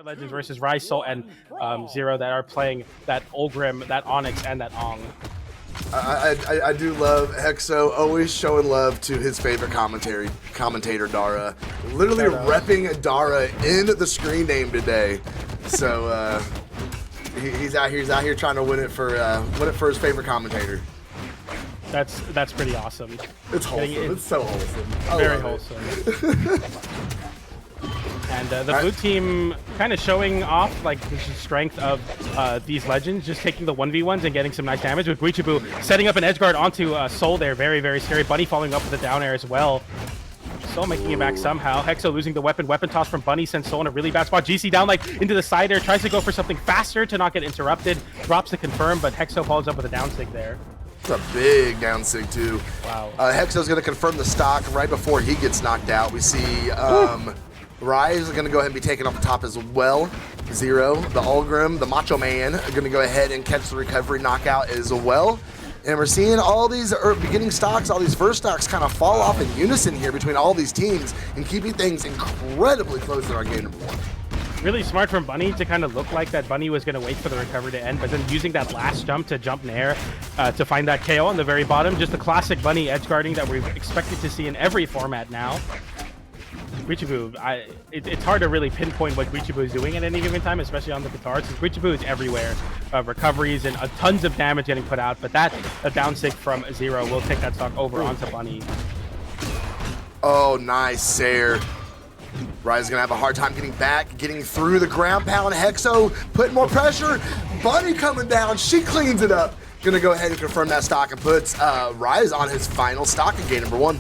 Legends versus Ryze, Soul, and Xero that are playing that Ulgrim, that Onyx, and that Ong. I do love Hexo always showing love to his favorite commentator Dara. Literally repping Dara in the screen name today. So he's out here trying to win it for his favorite commentator. That's pretty awesome. It's wholesome. It's so wholesome. Very wholesome. And the blue team kind of showing off like the strength of these legends, just taking the 1v1s and getting some nice damage with Guichabou setting up an edge guard onto Soul there. Very, very scary. Bunny following up with the down air as well. Soul making it back somehow. Hexo losing the weapon. Weapon toss from Bunny sends Soul in a really bad spot. GC down like into the side air. Tries to go for something faster to not get interrupted. Drops the confirm, but Hexo follows up with a down stick there. It's a big down sig too. Wow. Hexo's going to confirm the stock right before he gets knocked out. We see Ryze is going to go ahead and be taken off the top as well. Xero, the Ulgrim, the Macho Man are going to go ahead and catch the recovery knockout as well. And we're seeing all these beginning stocks, all these first stocks kind of fall off in unison here between all these teams and keeping things incredibly close in our game number one. Really smart from Bunny to kind of look like that Bunny was going to wait for the recovery to end, but then using that last jump to jump in air to find that KO on the very bottom. Just the classic Bunny edge guarding that we've expected to see in every format now. Guichabou, it's hard to really pinpoint what Guichabou is doing at any given time, especially on the guitars, because Guichabou is everywhere. Recoveries and tons of damage getting put out, but a down sig from Xero will take that stock over onto Bunny. Oh, nice, Sayer. Ryze is going to have a hard time getting back, getting through the ground pound. Hexo putting more pressure. Bunny coming down. She cleans it up. Going to go ahead and confirm that stock and puts Ryze on his final stock in game number one.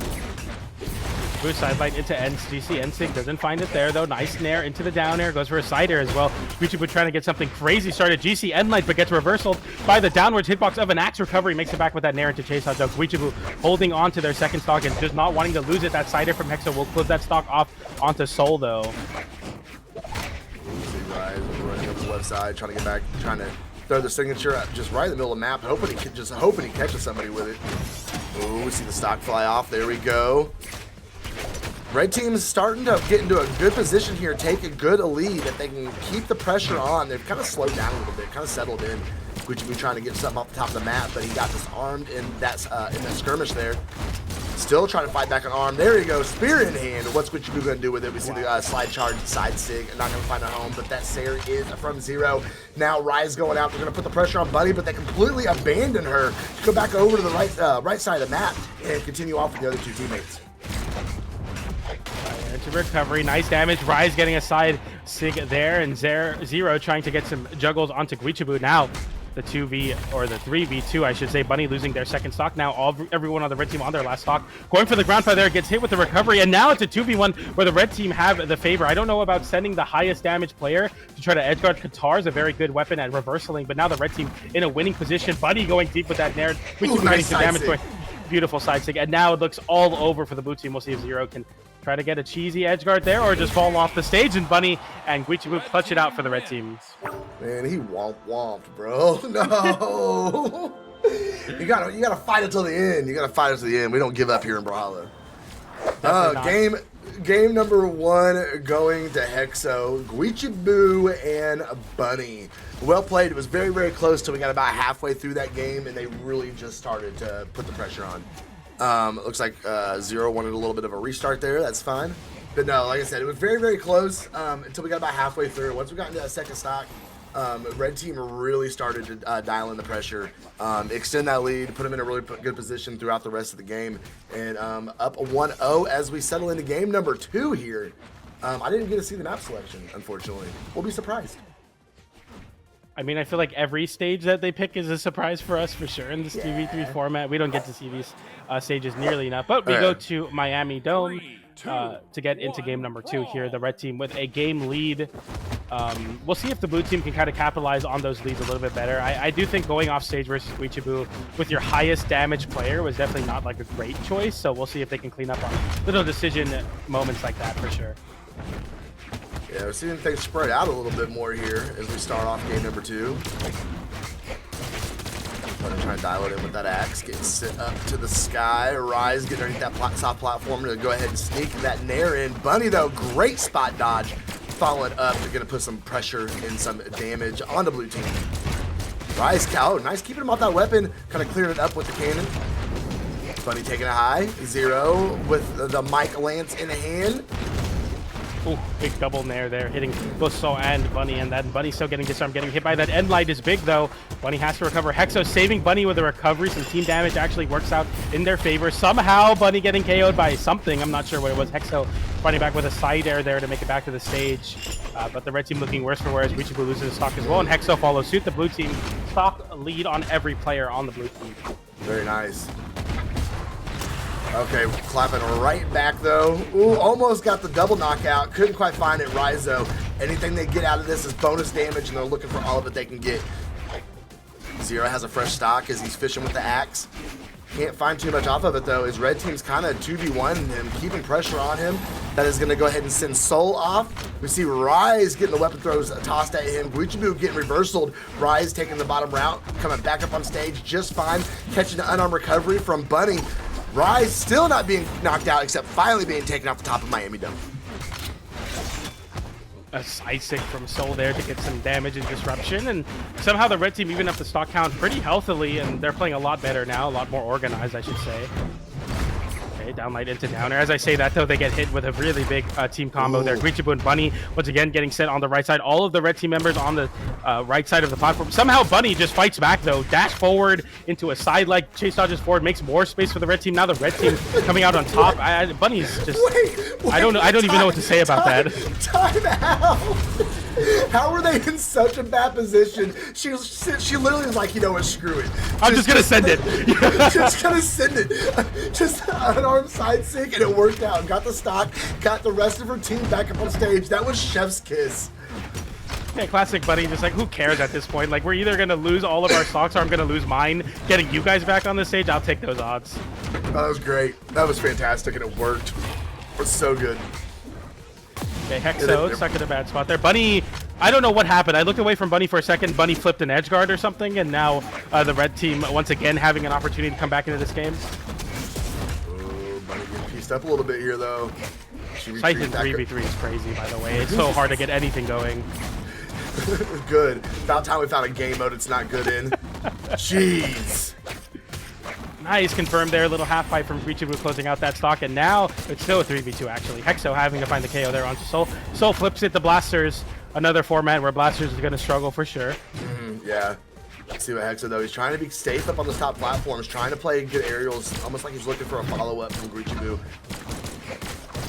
Boost sidelight into GC. Nsig doesn't find it there though. Nice nair into the down air. Goes for a side air as well. Guichabou trying to get something crazy started. GC endlight but gets reversal by the downwards hitbox of an axe recovery. Makes it back with that nair into chase hot dog. Guichabou holding on to their second stock and just not wanting to lose it. That side air from Hexo will close that stock off onto Soul though. Ryze running up the left side, trying to get back, trying to throw the signature just right in the middle of the map, hoping he catches somebody with it. Ooh, we see the stock fly off. There we go. Red team is starting to get into a good position here, take a good lead. If they can keep the pressure on, they've kind of slowed down a little bit, kind of settled in. Guichabou trying to get something off the top of the map, but he got disarmed in that skirmish there. Still trying to fight back on arm. There you go, spear in hand. What's Guichabou going to do with it? We see the slide charge, side sig, not going to find a home, but that Sayer is from Xero. Now Ryze going out. They're going to put the pressure on Bunny, but they completely abandon her to go back over to the right side of the map and continue off with the other two teammates. Into recovery, nice damage. Ryze getting a side sig there, and Xero trying to get some juggles onto Guichabou. Now the 2v or the 3v2, I should say. Bunny losing their second stock. Now everyone on the red team on their last stock. Going for the ground pound there, gets hit with the recovery, and now it's a 2v1 where the red team have the favor. I don't know about sending the highest damage player to try to edgeguard. Qatar is a very good weapon at reversaling, but now the red team in a winning position. Bunny going deep with that nair. Guichabou getting some damage going. Beautiful side sig, and now it looks all over for the blue team. We'll see if Xero can try to get a cheesy edge guard there or just fall off the stage, and Bunny and Guichabou clutch it out for the red team. Man, he womped, bro. No. you gotta fight it till the end. You gotta fight it till the end. We don't give up here in Brawlhalla. Game number one going to Hexo, Guichabou and Bunny. Well played. It was very, very close till we got about halfway through that game, and they really just started to put the pressure on. It looks like Xero wanted a little bit of a restart there. That's fine. But no, like I said, it was very, very close until we got about halfway through. Once we got into that second stock, red team really started to dial in the pressure, extend that lead, put them in a really good position throughout the rest of the game, and up 1-0 as we settle into game number two here. I didn't get to see the map selection, unfortunately. We'll be surprised. I mean, I feel like every stage that they pick is a surprise for us for sure in this 3v3 format. We don't get to see these stages nearly enough, but we go to Miami Dome to get into game number two here. The red team with a game lead. We'll see if the blue team can kind of capitalize on those leads a little bit better. I do think going off stage versus Guichabou with your highest damage player was definitely not like a great choice, so we'll see if they can clean up on little decision moments like that for sure. Yeah, we're seeing things spread out a little bit more here as we start off game number two. Gonna try and dial it in with that axe, getting sent up to the sky. Ryze getting underneath that soft platform to go ahead and sneak that nair in. Bunny though, great spot dodge. following up. They're going to put some pressure and some damage on the blue team. Ryze, Cal, nice keeping him off that weapon. Kind of clearing it up with the cannon. Bunny taking a high. Xero with the mic lance in hand. Oh, big double nair there, hitting both Soul and Bunny, and then Bunny still getting disarmed, getting hit by that end light is big though. Bunny has to recover. Hexo saving Bunny with a recovery. Some team damage actually works out in their favor. Somehow Bunny getting KO'd by something. I'm not sure what it was. Hexo fighting back with a side air there to make it back to the stage. But the red team looking worse for wear as Guichabou loses his stock as well, and Hexo follows suit. The blue team stock lead on every player on the blue team. Very nice. Okay, clapping right back though. Ooh, almost got the double knockout. Couldn't quite find it. Ryze though. Anything they get out of this is bonus damage, and they're looking for all of it they can get. Xero has a fresh stock as he's fishing with the axe. Can't find too much off of it though. His red team's kind of 2v1 him, keeping pressure on him. That is going to go ahead and send Soul off. We see Ryze getting the weapon throws tossed at him. Guichabou getting reversaled. Ryze taking the bottom route, coming back up on stage just fine, catching an unarmed recovery from Bunny. Ryze still not being knocked out, except finally being taken off the top of Miami Dome. A side stick from Soul there to get some damage and disruption, and somehow the red team even up the stock count pretty healthily, and they're playing a lot better now, a lot more organized, I should say. Okay, downlight into downer. As I say that though, they get hit with a really big team combo there. Guichabou and Bunny once again getting set on the right side. All of the red team members on the right side of the platform. Somehow Bunny just fights back though. Dash forward into a side leg, chase dodges forward, makes more space for the red team. Now the red team coming out on top. Bunny's just I don't even know what to say about that. Time out. How were they in such a bad position? She literally was like, you know what, screw it. I'm just gonna send it. Just gonna send it. Just an arm side sync, and it worked out. Got the stock, got the rest of her team back up on stage. That was chef's kiss. Yeah, classic Bunny, just like, who cares at this point? Like, we're either gonna lose all of our stocks or I'm gonna lose mine. Getting you guys back on the stage, I'll take those odds. Oh, that was great. That was fantastic, and it worked. It was so good. Okay, Hexo stuck in a bad spot there. Bunny, I don't know what happened. I looked away from Bunny for a second. Bunny flipped an edge guard or something, and now the red team once again having an opportunity to come back into this game. Oh, Bunny getting pieced up a little bit here, though. Titan 3v3 is crazy, by the way. It's so hard to get anything going. Good. About time we found a game mode it's not good in. Jeez. Nice, confirmed there. A little half fight from Guichabou closing out that stock, and now it's still a 3v2 actually. Hexo having to find the KO there onto Soul. Soul flips it to Blasters. Another format where Blasters is going to struggle for sure. Yeah. Let's see what Hexo though. He's trying to be safe up on the top platforms, trying to play good aerials, almost like he's looking for a follow-up from Guichabou.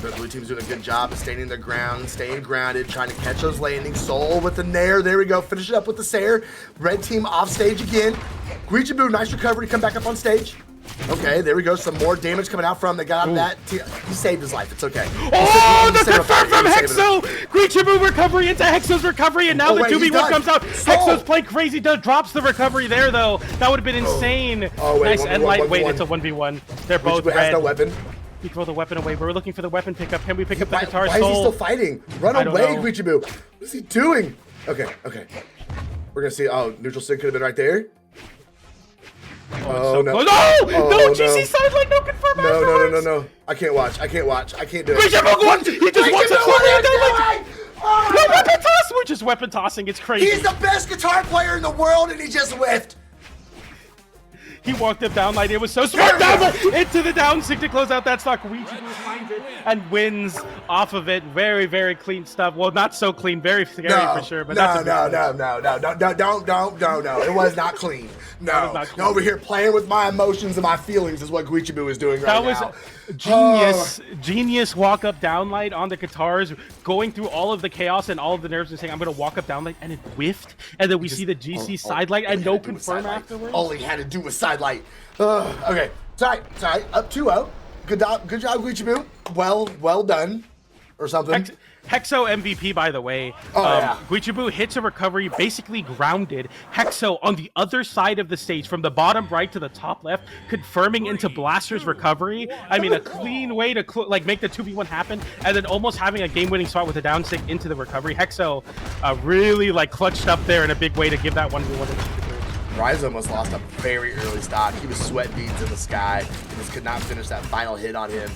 The blue team's doing a good job of staying their ground, staying grounded, trying to catch those landings. Soul with the nair. There we go. Finish it up with the Sair. Red team off stage again. Guichabou, nice recovery to come back up on stage. Okay, there we go. Some more damage coming out from. They got out of that. He saved his life. It's okay. Oh, the confirm from Hexo! Guichabou recovery into Hexo's recovery, and now the 2v1 comes out. Hexo's playing crazy. Drops the recovery there, though. That would have been insane. Oh, wait, nice end light. Wait, it's a 1v1. They're both red. Has no weapon. We throw the weapon away. We're looking for the weapon pickup. Can we pick up the guitar? Why is he still fighting? Run away, Guichabou. What is he doing? Okay. We're going to see. Oh, neutral stick could have been right there. Oh, no. No, GC sideline, no confirm afterwards. No. I can't watch. I can't do it. Guichabou, he just wants to no weapon toss. We're just weapon tossing. It's crazy. He's the best guitar player in the world, and he just whiffed. He walked up down like it was so smart. Into the down stick to close out that stock. Guichabou finds it and wins off of it. Very, very clean stuff. Well, not so clean. Very scary for sure. But no. It was not clean. No. Over here playing with my emotions and my feelings is what Guichabou is doing right now. That was genius walk up downlight on the guitars, going through all of the chaos and all of the nerves and saying, I'm going to walk up downlight, and it whiffed. And then we see the GC sidelight and no confirm afterwards. All he had to do was sidelight. Okay. Sorry. Up 2-0. Good job, Guichabou. Well done. Or something. Hexo MVP, by the way. Guichabou hits a recovery, basically grounded. Hexo on the other side of the stage, from the bottom right to the top left, confirming into Blaster's recovery. I mean, a clean way to make the 2v1 happen, and then almost having a game-winning spot with a down stick into the recovery. Hexo really clutched up there in a big way to give that 1v1 to Ryze almost lost a very early stock. He was sweat beads in the sky. He just could not finish that final hit on him.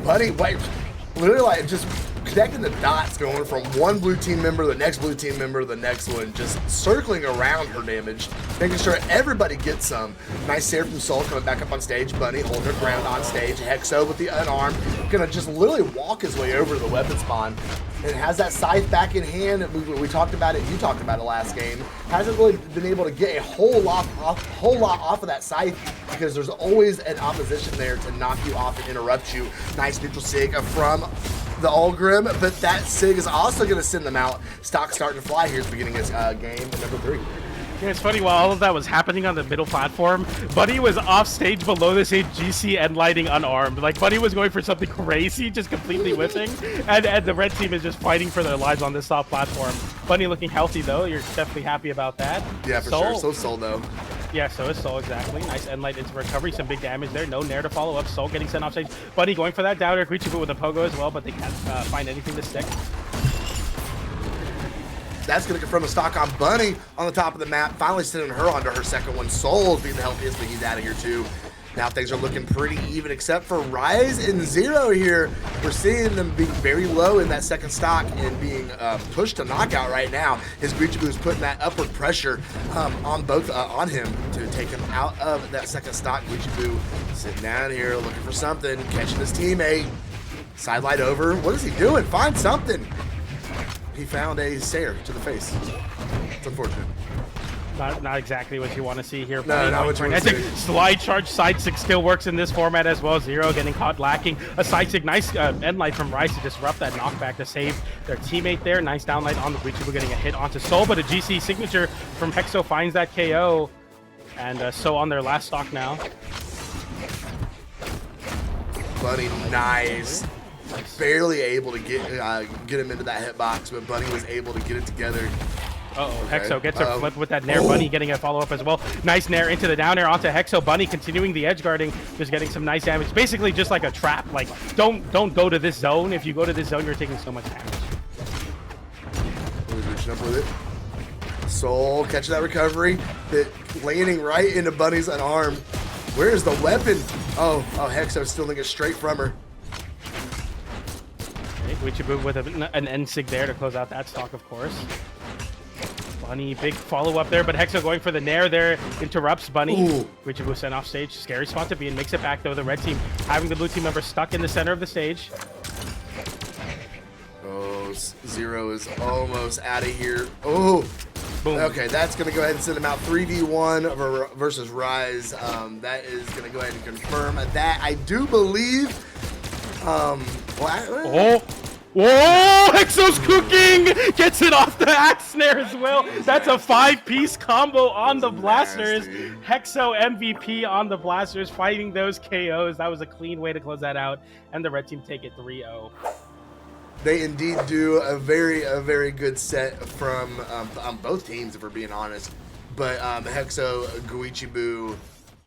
Buddy, wait. Literally, just connecting the dots, going from one blue team member, the next blue team member, the next one, just circling around her damage, making sure everybody gets some. Nice save from Soul coming back up on stage. Bunny holding her ground on stage. Hexo with the unarmed, gonna just literally walk his way over to the weapon spawn. And has that scythe back in hand. We talked about it. You talked about it last game. Hasn't really been able to get a whole lot off of that scythe because there's always an opposition there to knock you off and interrupt you. Nice neutral sig from the Ulgrim, but that sig is also going to send them out. Stock starting to fly here at the beginning of game number 3. Yeah, it's funny, while all of that was happening on the middle platform, Buddy was off stage below the stage, GC and lighting unarmed. Like, Buddy was going for something crazy, just completely whiffing, and the red team is just fighting for their lives on this top platform. Bunny looking healthy, though. You're definitely happy about that. Yeah, for sure. So Soul, though. Yeah, so is Soul, exactly. Nice Endlight into recovery, some big damage there. No Nair to follow up. Soul getting sent off stage. Bunny going for that down air. Guichabou with a pogo as well, but they can't find anything to stick. That's going to confirm the stock on Bunny on the top of the map. Finally sending her onto her second one. Soul's being the healthiest, but he's out of here too. Now things are looking pretty even, except for Ryze and Xero here. We're seeing them being very low in that second stock and being pushed to knockout right now. His Guichabou is putting that upward pressure on him to take him out of that second stock. Guichabou sitting down here looking for something, catching his teammate. Sidelight over. What is he doing? Find something. He found a stare to the face. It's unfortunate. Not exactly what you want to see here. No, not what you want to see. Slide charge side sig still works in this format as well. Xero getting caught lacking. A side sig, nice end light from Ryze to disrupt that knockback to save their teammate there. Nice downlight on the Guichabou getting a hit onto Soul, but a GC signature from Hexo finds that KO. And so on their last stock now. Buddy, nice. Barely able to get him into that hitbox, but Bunny was able to get it together. Okay. Hexo gets her flip with that Nair. Bunny getting a follow-up as well. Nice Nair into the down air onto Hexo. Bunny continuing the edge guarding, just getting some nice damage. Basically just like a trap. Like, don't go to this zone. If you go to this zone, you're taking so much damage. Reaching up with it. Soul catching that recovery, landing right into Bunny's unarmed. Where's the weapon? Oh, Hexo stealing it straight from her. Guichabou with an N-Sig there to close out that stock, of course. Bunny, big follow-up there, but Hexo going for the Nair there, interrupts Bunny. Guichabou sent off stage. Scary spot to be in. Makes it back, though. The red team having the blue team member stuck in the center of the stage. Oh, Xero is almost out of here. Oh, boom. Okay, that's going to go ahead and send him out 3v1 versus Ryze. That is going to go ahead and confirm that. I do believe... Whoa! Hexo's cooking! Gets it off the axe snare as well. That's a 5-piece combo on the blasters. Hexo MVP on the blasters, fighting those KOs. That was a clean way to close that out. And the red team take it 3-0. They indeed do a very good set from on both teams, if we're being honest. But Hexo, Guichabou,